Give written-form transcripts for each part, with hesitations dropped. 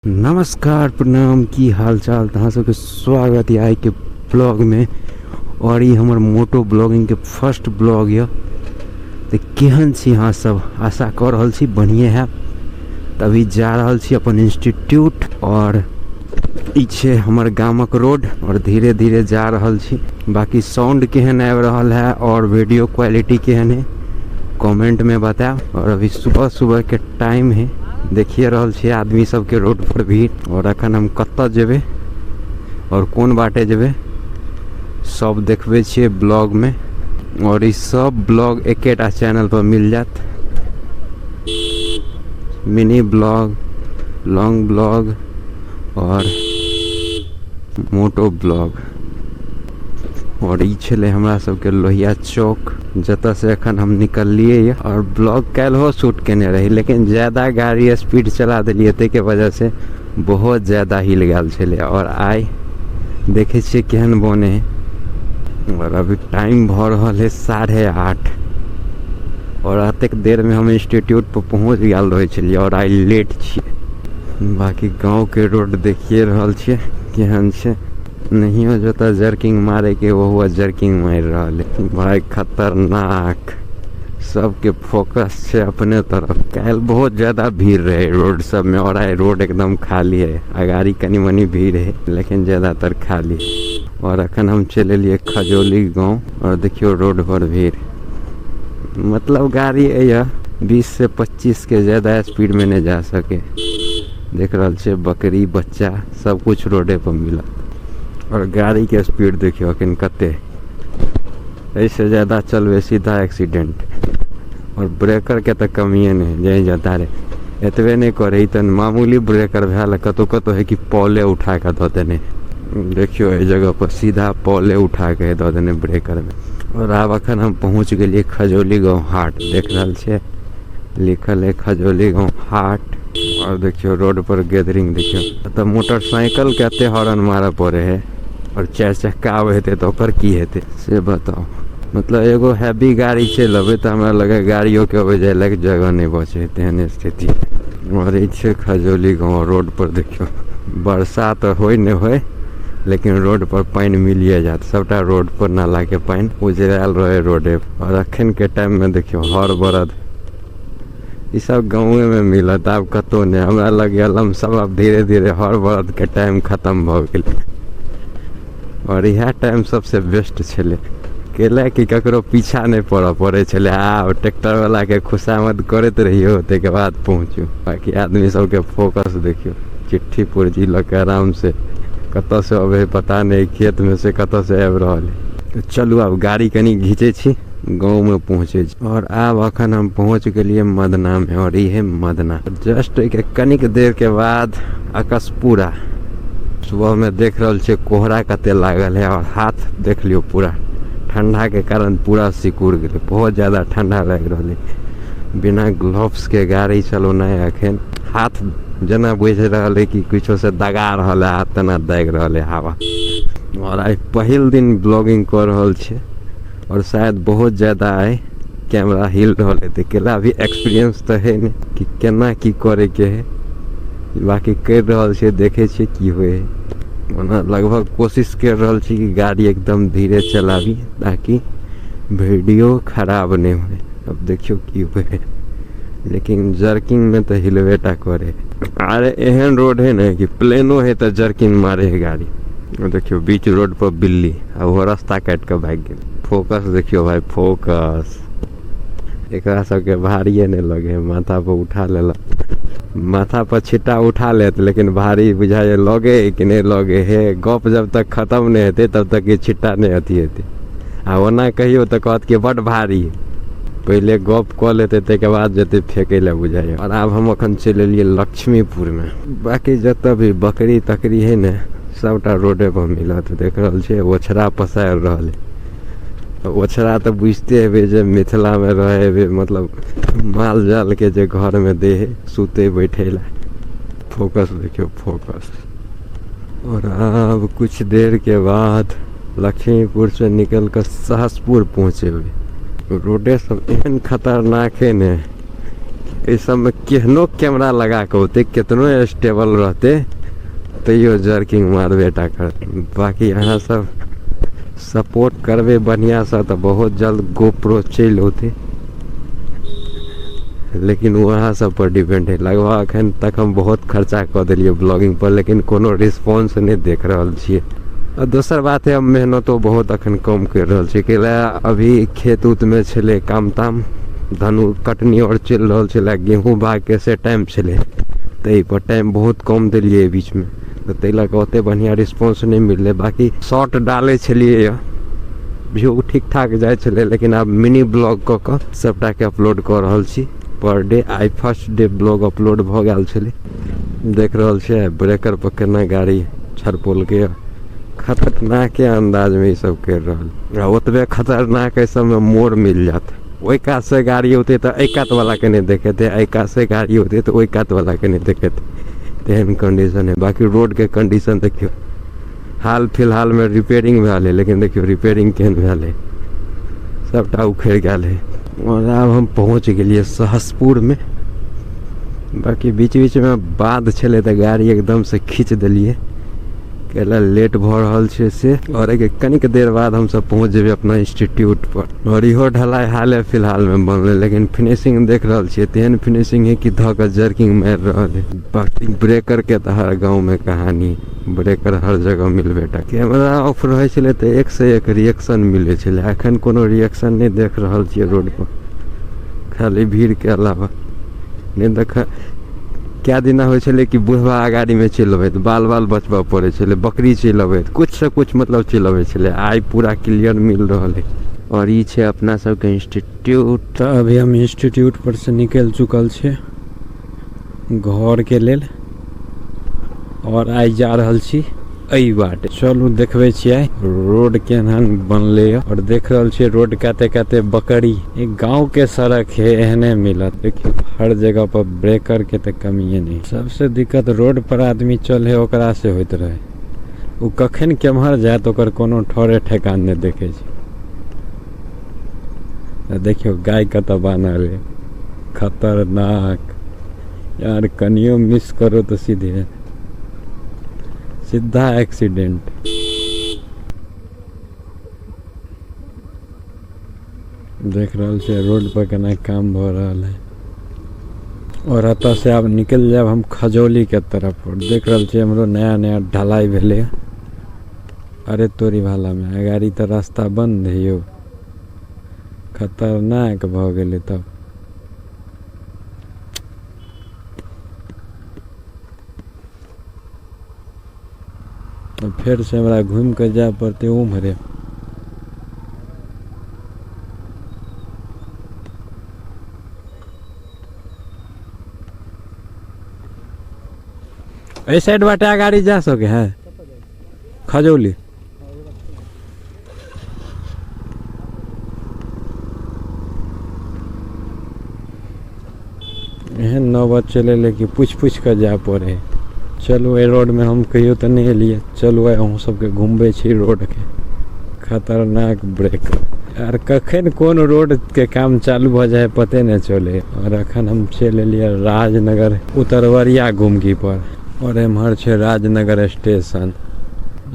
नमस्कार प्रणाम की हाल चाल तहाँ सबके स्वागत है आइ के ब्लॉग में। और ये हमर मोटो ब्लॉगिंग के फर्स्ट ब्लॉग है। तो केहन छी अहाँ सब, आशा कर रहल छी बढ़िए है। तभी जा रहल छी अपन इंस्टीट्यूट और ई छे हमर गामक रोड और धीरे धीरे जा रहल छी। बाकी साउंड केहन आबि रहल है और वीडियो क्वालिटी केहन है कमेंट में बताओ। और अभी सुबह सुबह के टाइम है, देखिए रहल छी आदमी सबके रोड पर भीड़। और अखन हम कत्ता जेबे और कोन बाटे जेबे सब देखबे छिए ब्लॉग में। और ई सब ब्लॉग एकेटा चैनल पर मिल जात, मिनी ब्लॉग, लॉन्ग ब्लॉग और मोटो ब्लॉग। और ई छले हमरा सबके लोहिया चौक, जतऽ से अखन हम निकललिए ये। और ब्लॉग काल्हो शूट केने रही, लेकिन ज़्यादा गाड़ी स्पीड चला दिलिए, ताहि के वजह से बहुत ज़्यादा हिल गेल छले। और आइ देखे छिए केहन बने है। और अभी टाइम भ रहल है 8:30 और अतेक देर में हम इंस्टीट्यूट पर पहुँच गेल रहे छलिए और आइ लेट छिए। बाकी गाँव के रोड देखिए रहल छिए केहन छे। नहीं हो जाता जर्किंग मारे के, वो हुआ जर्किंग मार रहा है भाई, खतरनाक। सबके फोकस है अपने तरफ। कल बहुत ज़्यादा भीड़ रहे रोड सब में और आए रोड एकदम खाली है। अगाड़ी कनी मनी भीड़ है लेकिन ज़्यादातर खाली। और अखन हम चले लिए खजोली गांव और देखियो रोड पर भीड़, मतलब गाड़ी है 20 से 25 के ज़्यादा स्पीड में नहीं जा सके। देख रहा छे बकरी बच्चा सब कुछ रोडे पर मिला। और गाड़ी के स्पीड देखियो अखन कते, ऐसे ज़्यादा चलबे सीधा एक्सीडेंट। और ब्रेकर के तो कमिए नहीं, जहीं जाता रहे एतबे नहीं करे तो मामूली ब्रेकर भेल कतो कतो है कि पौले उठा के दो देने। देखियो ये जगह पर सीधा पौले उठा के दो देने ब्रेकर में। और अब अखन हम पहुँच गए खजोली गाँव हाट। देख रहा छे लिखल है खजोली गाँव हाट। और देखियो रोड पर गैदरिंग देखियो। तो मोटरसाइकिल के एते हॉर्न मारे पड़े है और 4 चक्का आवे हेते तो ओकर की हेते से बताओ। मतलब एगो हैवी गाड़ी चलबे तो हमरा लगे गाड़ियों के अबे जाए लगे जगह नहीं बचे, तेहन स्थिति। और ई छे खजोली गाँव। रोड पर देखियो बरसात होय नहीं होय लेकिन रोड पर पानी मिलिए जात। सबटा रोड पर नाला के पानी उजराल रहे रोडे। और अखन के टाइम में देखियो हर बरद ई सब गाँव में मिलत, आब कतो नहीं। हमरा लगे हम सब अब धीरे धीरे हर बरद के टाइम खत्म भ गेल। और यह टाइम सबसे बेस्ट छले कैला कि ककरो पीछा नहीं पड़े पड़े छले। हाँ ट्रैक्टर वाला के खुशामद करते रहियो, ते के बाद पहुँचू। बाकी आदमी सबके फोकस देखियो, चिट्ठी पुर्जी लगे आराम से कत से अबे पता नहीं, खेत में से कत से आबि रहा है। चलू अब गाड़ी कनी घींचे छी, गाँव में पहुँचे। और अब अखन हम पहुँच गए मदना में। और ये है मदना। जस्ट कनिक देर के बाद आकाशपुरा। सुबह में देख रहा छे कोहरा कते लागल है और हाथ देख लियो पूरा ठंडा के कारण पूरा सिकुड़ गए। बहुत ज़्यादा ठंडा लग रहा है। बिना ग्लव्स के गाड़ी चलोना है अखन। हाथ जना बुझ रहा है कि कुछो से दगा रहा है, हाथ तना दाग रहा है हवा। और आज पहिल दिन ब्लॉगिंग कर रहा छे और शायद बहुत ज़्यादा आए कैमरा हिल रहा है। तो केला भी एक्सपीरियंस तो है नहीं कि केना की करे के है। बाकी कर रहा छे, देखे छे की हुए है। लगभग कोशिश कर रहा छे कि गाड़ी एकदम धीरे चलावी ताकि वीडियो खराब नहीं हो। अब देखियो की हुए है, लेकिन जर्किंग में तो हिलवेटा करे। अरे एहन रोड है ना कि प्लेनो है तो जर्किंग मारे है गाड़ी। देखियो बीच रोड पर बिल्ली, अब वो रास्ता काट के भाग गए। फोकस देखियो भाई, फोकस एकरा सबके भारी नहीं लगे, माथा पर उठा लेला। माथा पर छिट्टा उठा लेत लेकिन भारी बुझाए लगे कि नहीं लगे है। गप जब तक खत्म नहीं होते तब तक ये छिट्टा नहीं अथी होते। आ ओना कहियो तो कहत कि बड़ भारी है, पहले गप कह लेते के बाद जते फेंके ला बुझाए। और अब हम अखन चले लिए लक्ष्मीपुर में। बाकी जत भी बकरी तकरी है न सबटा रोडे पर मिलत। देख रहा छे ओछरा पसार रहा है। ओछरा तो बुझते है जे मिथिला में रहे, मतलब माल जाल के जे घर में दे है सूते बैठे ला। फोकस देखियो फोकस। और अब कुछ देर के बाद लक्ष्मीपुर से निकल कर सहसपुर पहुँचे हुए। रोडे सब एहन खतरनाक है न ये सब में केहनो कैमरा लगा के होते कितनो स्टेबल रहते तैयो जर्किंग मारबे टा कर। बाकी यहाँ सब सपोर्ट करबे बढ़िया सा तो बहुत जल्द गोप्रो चल होते, लेकिन वहाँ सब पर डिपेंड है। लगभग अखन तक हम बहुत खर्चा कर दिलिए ब्लॉगिंग पर, लेकिन कोनो रिस्पॉन्स नहीं देख रहा छे। और दोसर बात है, हम मेहनतो बहुत अखन कम कर रहा छे कि अभी खेत उत में छले काम ताम धनु कटनी और चल रहा छे, गेहूँ बाग के से टाइम छले तै पर टाइम बहुत कम दिलिए बीच में, तो तै लग ओते बढ़िया रिस्पॉन्स नहीं मिलले। बाकी शॉर्ट डाले छलिए व्यू ठीक ठाक जाए छले, लेकिन अब मिनी ब्लॉग क के सबटा के अपलोड कर रहल छी पर डे। आई फर्स्ट डे ब्लॉग अपलोड भ गेल छले। देख रहल छे ब्रेकर पर केना गाड़ी छरपोल के खतरनाक के अंदाज में सब कर रहा। ओतबे खतरनाक है सब में मोड़ मिल जाता, ओई कात से गाड़ी होते तो एक कात वाला के नहीं देखे थे, एक कात से गाड़ी होते तो ओई कात वाला के नहीं देखे थे। तेहन कंडीशन है। बाकी रोड के कंडीशन देखियो, हाल फिलहाल में रिपेयरिंग भेल है, लेकिन देखियो रिपेयरिंग केहन भेल है, सबटा उखड़ गेल है। और अब हम पहुँच गए सहसपुर में। बाकी बीच बीच में बाध छले तो गाड़ी एकदम से खींच दिलिए कैला लेट भ रहल छे से। और एक कनिक देर बाद हम सब पहुँच जेबे अपना इंस्टीट्यूट पर। और इहो ढलाई हाल फिलहाल में बनले, लेकिन फिनिशिंग देख रहल छे तेहन फिनिशिंग है कि ध के जर्किंग मार रहल है। बाकी ब्रेकर के तो हर गाँव में कहानी, ब्रेकर हर जगह मिलबे टा। कैमरा ऑफ रहे छले तो एक से एक रिएक्शन मिले छले, अखन कोनो रिएक्शन नहीं देख रहल छे रोड पर, खाली भीड़ के अलावा। नहीं देख क्या दिन हो छले कि बुढ़वा गाड़ी में चलबे तो बाल बाल बचबा पड़े छले, बकरी चलबे कुछ से कुछ मतलब चलबे छले। आई पूरा क्लियर मिल रहा है। और ये छे अपना सबके इंस्टीट्यूट। तो अभी हम इंस्टीट्यूट पर से निकल चुकल छे घर के लेल, और आई जा रहल छी एई बाटे। चलू देखबे छियै रोड केहन बनले और देख रहल छियै रोड काते काते बकरी। एक गांव के सड़क है एहने मिलत, देखियो हर जगह पर ब्रेकर के तो कमी नहीं। सबसे दिक्कत रोड पर आदमी चले ओकरा से होइत रहे, उ कखन केम्हर जात ओकर कोनो ठौरे ठेकान नहीं देखे छी। देखियो गाय कत बान्हल है, खतरनाक यार, कनियो मिस करो तो सीधा एक्सीडेंट। देख रहल छे रोड पर केना काम भ रहल है। और अतः से अब निकल जाब हम खजौली के तरफ। और देख रहल छे हमरो नया नया ढलाई भेले। अरे तोरी भाला में गाड़ी तो रास्ता बंद है यो, खतरनाक भ गेले। तब फिर से हमरा घूम के जाए पड़ते उम्हरे। ए साइड बाटे गाड़ी जा सके है खजौली। एहन नौबत चले ले कि पूछ पूछ कर जाए पड़े। चलो ए रोड में हम कहियो तो नहीं एलिए, चलो अहूँ सबके घूमबे छी रोड के। खतरनाक ब्रेकर यार, कखन कौन रोड के काम चालू हो जाए पते नहीं चले। और अखन हम चल एलिए राजनगर उतरवरिया घूमगी पर, और एम्हर छे राजनगर स्टेशन।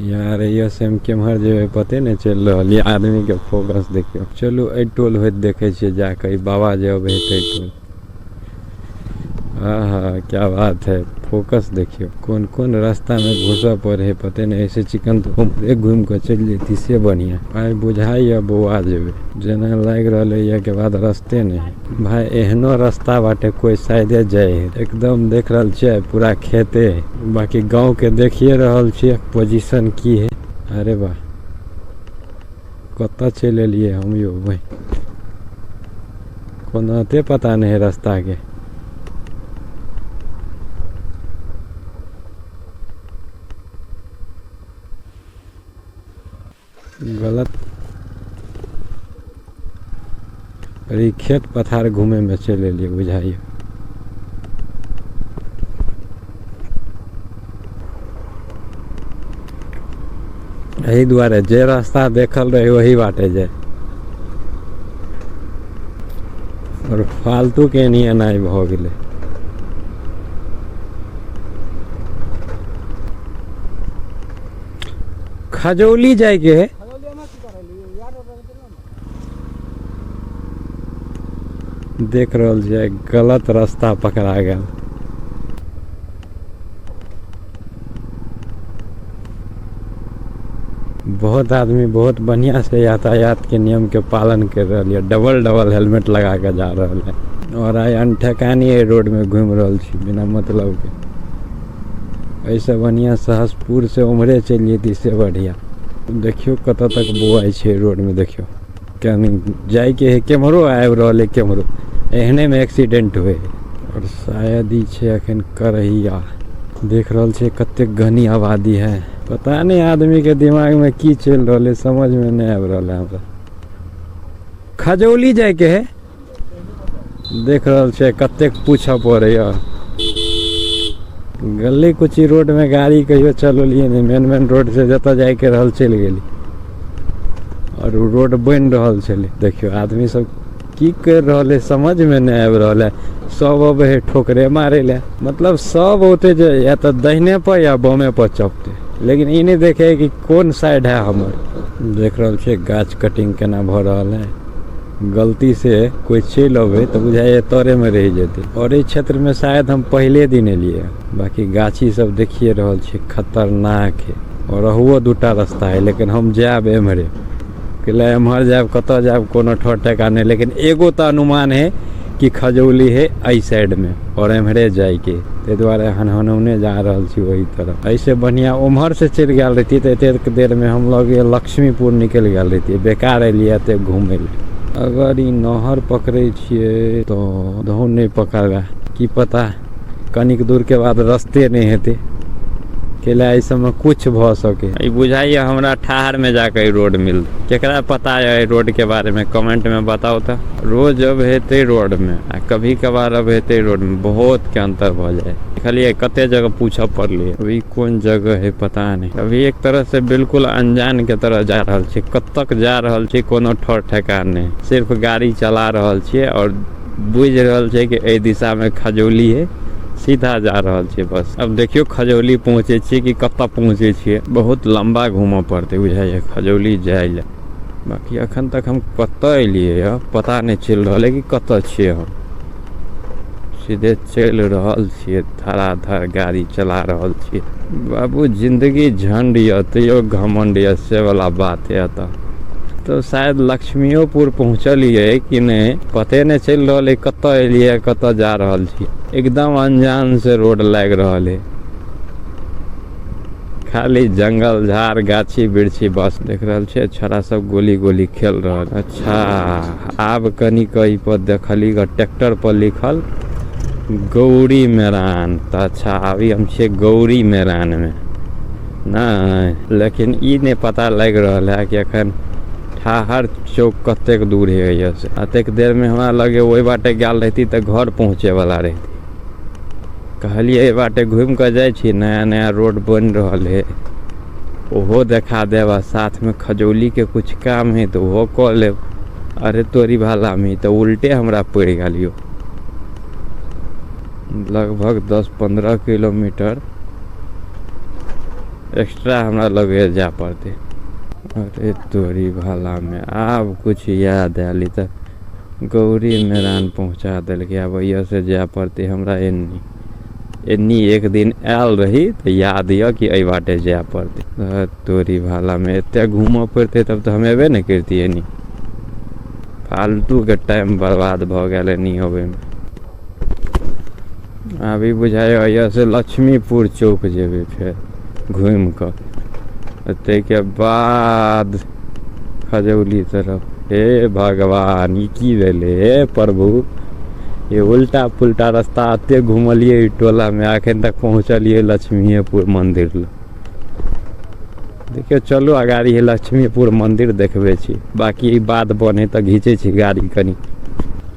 यार ये से हम केम्हर जेबे पते नहीं चल रहा। आदमी के फोकस देखियो। चलो ए टोल होइत देखे छिए जाके, बाबा जे अब टोल। हाँ क्या बात है, फोकस देखियो कौन कौन रास्ता में घुसा पड़े है पते नहीं। ऐसे चिकन तो हम घूम कर चल जेती से बढ़िया। भाई बुझाई अब आ जेबे जना लाग रहा के बाद रास्ते नहीं। भाई एहनो रास्ता बाटे कोई शायदे जाए एकदम। देख रहल छे पूरा खेते। बाकी गांव के देखिए रहल छे पोजीशन की है। अरे वाह कत चल एलिए हम यो भाई, कोनाते पता नहीं रास्ता के। गलत अरे खेत पथार घूमे में चले लिए बुझाइए। यही दुआरे जे रास्ता देखल रहे वही बाटे जाए। और फालतू के नहीं एनाइ भ गेलै। खजौली जाए के है। देख रहल छियै गलत रास्ता पकड़ा गया। बहुत आदमी बहुत बढ़िया से यातायात के नियम के पालन कर रहा है, डबल हेलमेट लगा के जा रहा है। और आई अनठेकानी रोड में घूम रहल छी बिना मतलब के। ऐसे बढ़िया सहसपुर से उम्हरे चल जेती से बढ़िया। देखियो कत तक बुआई छे रोड में, देखियो कहीं जाए के है केम्हरो आबि रहल है केम्हरो, एहने में एक्सीडेंट हुए। और शायद ही छे अखन करहिया। देख रहल छे कते घनी आबादी है। पता नहीं आदमी के दिमाग में की चल रहा है, समझ में नहीं आब रहा है हमरा। खजौली जाए के है। देख रहल छे कते पूछा पड़े। गली कुची रोड में गाड़ी कहियो चललिए नहीं, मेन रोड से जता जाए के रहल चल गेली। और रोड बन रहल छले, देखियो आदमी सब की कर रहल है समझ में नहीं आब रहल है। सब अब है ठोकरे मारे ले, मतलब सब होते जे या तो दहिने पर या बमे पर चपते, लेकिन ई नहीं देखे कि कौन साइड है हमर। देख रहल छे गाछ कटिंग केना भ रहल है। गलती से कोई चल अबे तो बुझाए तोरे में रह जेते। और इस क्षेत्र में शायद हम पहले दिन एलिए। बाकी गाछी सब देखिए रहल छे खतरनाक है। और हुआ दूटा रास्ता है, लेकिन हम जाब एम्हरे कि एम्हर जाब कतऽ जाब कोनो ठोर ठिकाना नहीं। लेकिन एगो तो अनुमान है कि खजौली है आई साइड में और एम्हरे जाए के, ते द्वारे हनहनौने जा रहल छी वही तरफ। ऐसे बढ़िया उम्हर से चल गया रहती तो एते देर में हम लोग लक्ष्मीपुर निकल गया रहती। बेकार एलिए एते घूमे ले। अगर ई नहर पकड़े छिए तो धौन नहीं पकड़ा, की पता कनिक दूर के बाद रास्ते नहीं हेते केला ऐसा में कुछ भ सके। बुझाइए हमरा ठहर में जाकर रोड मिल, केकरा पता है रोड के बारे में कमेंट में बताओ तो। रोज अब हेते रोड में आ कभी कभार अब हेते रोड में, बहुत के अंतर भ जाए। खाली कते जगह पूछा पड़लिए अभी कौन जगह है पता नहीं। अभी एक तरह से बिल्कुल अनजान के तरह जा रहल छी, कत तक जा रहल छी कोनो ठोर ठिकाना नहीं। सिर्फ गाड़ी चला रहल छी और बुझ रहल छी कि ए दिशा में खजौली है, सीधा जा रहल छी बस। अब देखियो खजौली पहुँचे छी कि कत्ता पहुँचे छी, बहुत लंबा घूमऽ पड़ते बुझाइए खजौली जाए ले। बाकी अखन तक हम कत्ता एलिए पता नहीं चल रहा है कि कत्ता छिए। हम सीधे चल रहल छिए, धड़ाधड़ गाड़ी चला रहल छिए। बाबू जिंदगी झंड या तैयो घमंड या से वाला बात है। तो शायद लक्ष्मीपुर पहुँचलिए कि नहीं पते नहीं चल रहा है कत्ता एलिए कत्ता जा रहल छी। एकदम अनजान से रोड लाग रहल है, खाली जंगल झाड़ गाछी बिरछी बस। देख रहल छे छोरा सब गोली गोली खेल रहल। अच्छा आब कनी कहीं पर देखली ट्रैक्टर पर लिखल गौरी मैदान। तो अच्छा अभी हम छे गौरी मैदान में नहीं, लेकिन ई नहीं पता लग रहा है कि अखन ठाहर चौक कतेक दूर है यहाँ से। अतेक देर में हमरा लगे वही बाटे गल रहती तो घर पहुँचे वाला रहती। कहलिए बाटे घूम कर जाए छी, नया नया रोड बन रहा है ओहो देखा देवा, साथ में खजौली के कुछ काम है तो वो कह ले। अरे तोरी भाला में तो उल्टे हमरा पड़ गलियो। लगभग 10-15 किलोमीटर एक्स्ट्रा हमरा लगे जा पड़ते। अरे तोरी भाला में अब कुछ याद आली तो गौरी मैदान पहुँचा दिल के। अब यहाँ से जा पड़ते हमरा एन्नी एक दिन आयल रही तो याद है कि अ बाटे जा पड़ते। तोरी भाला में एते घूमऽ पड़ते तब तो हम एबे नहीं करती एनी। फालतू के टाइम बर्बाद भ गए नहीं होवे में। अभी बुझाए यहाँ से लक्ष्मीपुर चौक जेबे फिर घूम कर के बाद खजौली तरफ। हे भगवान ई की भेले हे प्रभु, ये उल्टा पुल्टा रास्ता आते घूमलिए टोला में आखिर तक पहुँचलिए लक्ष्मीपुर मंदिर। देखियो चलो अगाड़ी है लक्ष्मीपुर मंदिर देखबे छी। बाकी बात बने तो घीचे छी गाड़ी कनी।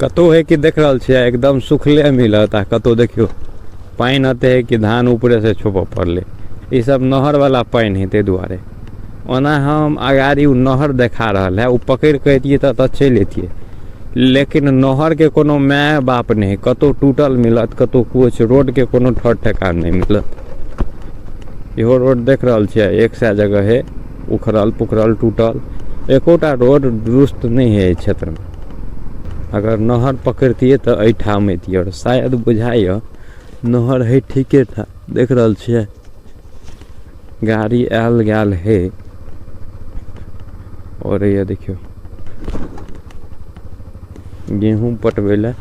कतो है कि देख रहल छियै एकदम सुखले मिलत आ कतो देखियो पानी आते है कि धान ऊपरे से छुपा पड़ले। ये सब नहर वाला पानी है ते दुआरे। ओना हम अगाड़ी उ नहर देखा रहा है, उ पकड़ के अतिए तो चल अतिए, लेकिन नहर के कोनो माय बाप नहीं, कतौ टूटल मिलत, कतौ कुछ, रोड के कोनो ठर ठेकान नहीं मिलत। इहो रोड देख रहल छियै, एक सै जगह है उखड़ल पुखड़ल टूटल, एकोटा रोड दुरुस्त नहीं है क्षेत्र में। अगर नहर पकड़तिए तो एठाम एतिए, और शायद बुझाइए नहर है ठीके था। देख रहल छियै गाड़ी आयल गैल है। और ये देखियो गेहूं पटवे ला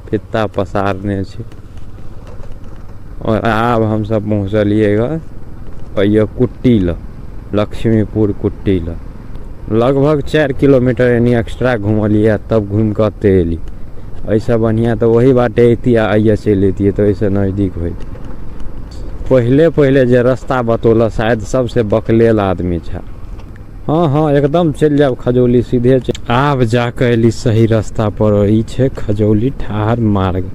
फित्ता पसारने छै। और आब हम सब पहुँचलिएगा ये कुट्टी ल, लक्ष्मीपुर कुट्टी ल। लगभग 4 किलोमीटर यानी एक्स्ट्रा घूमलिए, तब घूम कर एली। ऐसा बढ़िया तो वही बाटे अती आइए चल अतिए, तो ऐसे नज़दीक होती। पहले पहले जे रास्ता बतौल शायद सबसे बकलेल आदमी था। हाँ हाँ एकदम चल जाओ खजौली सीधे। आब जाके एली सही रास्ता पर, ई छे खजौली ठार मार्ग।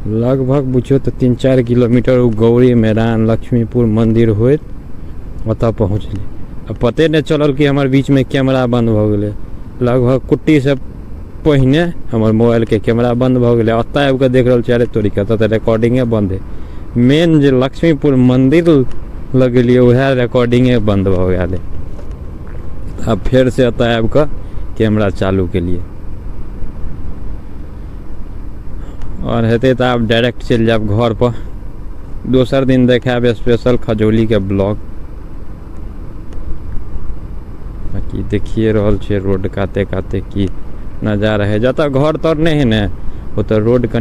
लगभग बुझियो तो 3-4 किलोमीटर गौरी मैदान लक्ष्मीपुर मंदिर होत ओतऽ पहुँचली। अब पते नहीं चलल कि हमारे बीच में कैमरा बंद हो गए। लगभग कुट्टी से पहिने हमार मोबाइल के कैमरा बंद हो गए। ओतऽ आबि के देख रहल छी, अरे तोरी के तो रिकॉर्डिंगे बंद है। मेन जो लक्ष्मीपुर मंदिर लगलिए वह रिकॉर्डिंगे बंद हो गया। अब फिर से ओतऽ आबि के कैमरा चालू के लिए, और हेते तो आप डायरेक्ट चल जाब घर पर। दोसर दिन देखाब स्पेशल खजौली के ब्लॉग। बाकी देखिए रहल छे रोड काते काते की नजारा है। जतऽ घर तर नहीं है ना, वो तो रोड